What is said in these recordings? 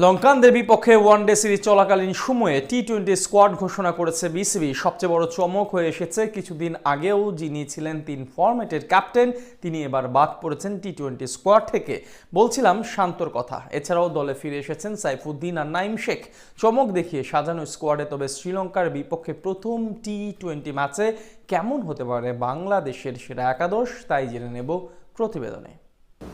লঙ্কানদের বিপক্ষে one day series চলাকালীন সময়ে টি-20 স্কোয়াড ঘোষণা করেছে বিসিবি। সবচেয়ে বড় চমক হয়ে এসেছে, কিছুদিন আগেও যিনি ছিলেন 3 ফরম্যাটের ক্যাপ্টেন, তিনি এবার বাদ পড়েছেন টি-20 স্কোয়াড থেকে। বলছিলাম শান্তর কথা। এছাড়াও দলে ফিরে এসেছেন সাইফুদ্দিন আর নাইম শেখ। চমক দেখিয়ে সাজানো স্কোয়াডে তবে শ্রীলঙ্কার বিপক্ষে প্রথম টি-20 ম্যাচে কেমন হতে পারে বাংলাদেশের সেরা একাদশ, তাই জেনে নেব প্রতিবেদনে।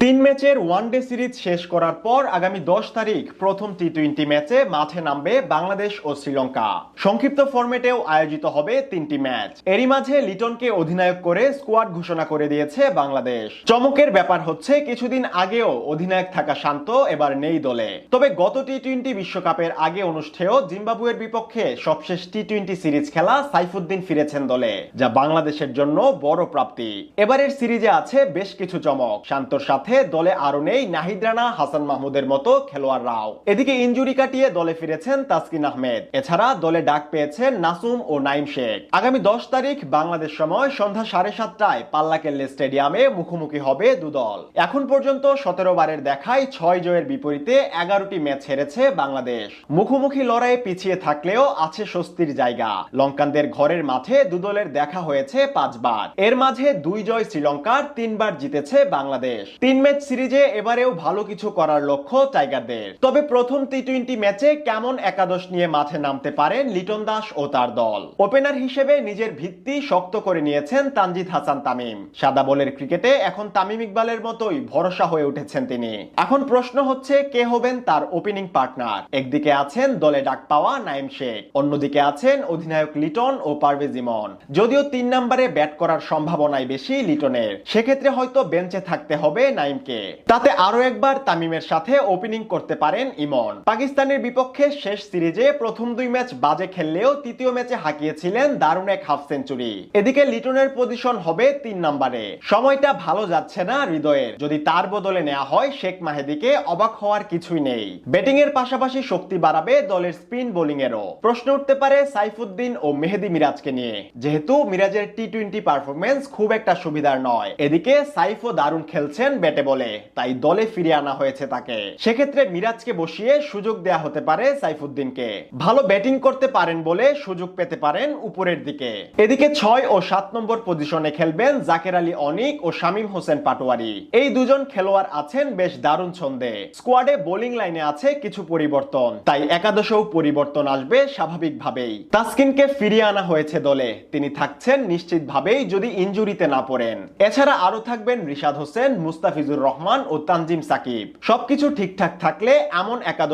3 ম্যাচের ওয়ানডে সিরিজ শেষ করার পর আগামী 10 তারিখ প্রথম টি-20 ম্যাচে মাঠে নামবে বাংলাদেশ ও শ্রীলঙ্কা। সংক্ষিপ্ত ফরম্যাটেও আয়োজিত হবে 3টি ম্যাচ। এরই মাঝে লিটনকে অধিনায়ক করে স্কোয়াড ঘোষণা করে দিয়েছে বাংলাদেশ। চমকের ব্যাপার হচ্ছে, কিছুদিন আগেও অধিনায়ক থাকা শান্ত এবার নেই দলে। তবে গত টি-20 বিশ্বকাপের আগে অনুষ্ঠেয় জিম্বাবুয়ের বিপক্ষে সবশেষ টি-20 সিরিজ খেলা সাইফুদ্দিন ফিরেছেন দলে, যা বাংলাদেশের জন্য বড় প্রাপ্তি। এবারের সিরিজে আছে বেশ কিছু চমক। শান্তর সাথে দলে আরো নেই নাহিদ রানা, হাসান মাহমুদের মতো খেলোয়াড়রাও। এদিকে ইনজুরি কাটিয়ে দলে ফিরেছেন তাসকিন আহমেদ। এছাড়া দলে ডাক পেয়েছেন নাসুম ও নাইম শেখ। আগামী 10 তারিখ বাংলাদেশ সময় সন্ধ্যা 7:30টায় পাল্লাকেল্লে স্টেডিয়ামে মুখোমুখি হবে দুদল। এখন পর্যন্ত 17 বারের দেখায় 6 জয়ের বিপরীতে 11টি ম্যাচ হেরেছে বাংলাদেশ। মুখোমুখি লড়াইয়ে পিছিয়ে থাকলেও আছে স্বস্তির জায়গা। লঙ্কানদের ঘরের মাঠে দুদলের দেখা হয়েছে 5 বার। এর মাঝে 2 জয় শ্রীলঙ্কার, 3 বার জিতেছে বাংলাদেশ। 3 ম্যাচ সিরিজে এবারেও ভালো কিছু করার লক্ষ্য টাইগারদের। তবে প্রথম টি-20 ম্যাচে কেমন একাদশ নিয়ে মাঠে নামতে পারেন লিটন দাস ও তার দল? ওপেনার হিসেবে নিজের ভিত্তি শক্ত করে নিয়েছেন তানজিদ হাসান তামিম। সাদা বলের ক্রিকেটে এখন তামিম ইকবালের মতোই ভরসা হয়ে উঠেছেন তিনি। এখন প্রশ্ন হচ্ছে, কে হবেন তার ওপেনিং পার্টনার? একদিকে আছেন দলে ডাক পাওয়া নাইম শেখ, অন্যদিকে আছেন অধিনায়ক লিটন ও পারভেজ ইমন। যদিও 3 নম্বরে ব্যাট করার সম্ভাবনাই বেশি লিটনের, সেক্ষেত্রে হয়তো বেঞ্চে থাকতে হবে নাইমকে। তাতে আরো একবার তামিমের সাথে ওপেনিং করতে পারেন ইমন। পাকিস্তানের বিপক্ষে শেষ সিরিজে প্রথম 2 ম্যাচ বাজে খেললেও তৃতীয় ম্যাচে হাঁকিয়েছিলেন দারুণ এক হাফ সেঞ্চুরি। এদিকে লিটনের পজিশন হবে 3 নম্বরে। সময়টা ভালো যাচ্ছে না হৃদয়ের। যদি তার বদলে নেওয়া হয় শেখ মাহেদীকে, অবাক হওয়ার কিছুই নেই। ব্যাটিং এর পাশাপাশি শক্তি বাড়াবে দলের স্পিন বোলিং এরও। প্রশ্ন উঠতে পারে সাইফুদ্দিন ও মেহেদী মিরাজকে নিয়ে, যেহেতু মিরাজের টি-20 পারফরমেন্স খুব একটা সুবিধার নয়। এদিকে সাইফও দারুণ খেলছেন ব্যাটে বলে, তাই দলে ফিরিয়ে আনা হয়েছে তাকে। সেক্ষেত্রে মিরাজকে বসিয়ে সুযোগ দেয়া হতে পারে সাইফুদ্দিনকে। ভালো ব্যাটিং করতে পারেন বলে সুযোগ পেতে পারেন উপরের দিকে। এদিকে 6 ও 7 নম্বর পজিশনে খেলবেন জাকের আলী অনিক ও শামীম হোসেন পাটোয়ারি। এই দুজন খেলোয়াড় আছেন বেশ দারুণ ছন্দে। স্কোয়াডে বোলিং লাইনে আছে কিছু পরিবর্তন, তাই একাদশেও পরিবর্তন আসবে স্বাভাবিকভাবেই। তাসকিনকে ফিরিয়ে আনা হয়েছে দলে, তিনি থাকছেন নিশ্চিতভাবেই যদি ইনজুরিতে না পড়েন। এছাড়া আরো থাকবেন রিশাদ হোসেন, মুস্তাফিজুর রহমান ও তানজিম সাকিব। সবকিছু ঠিকঠাক থাকলে এমন একাদশ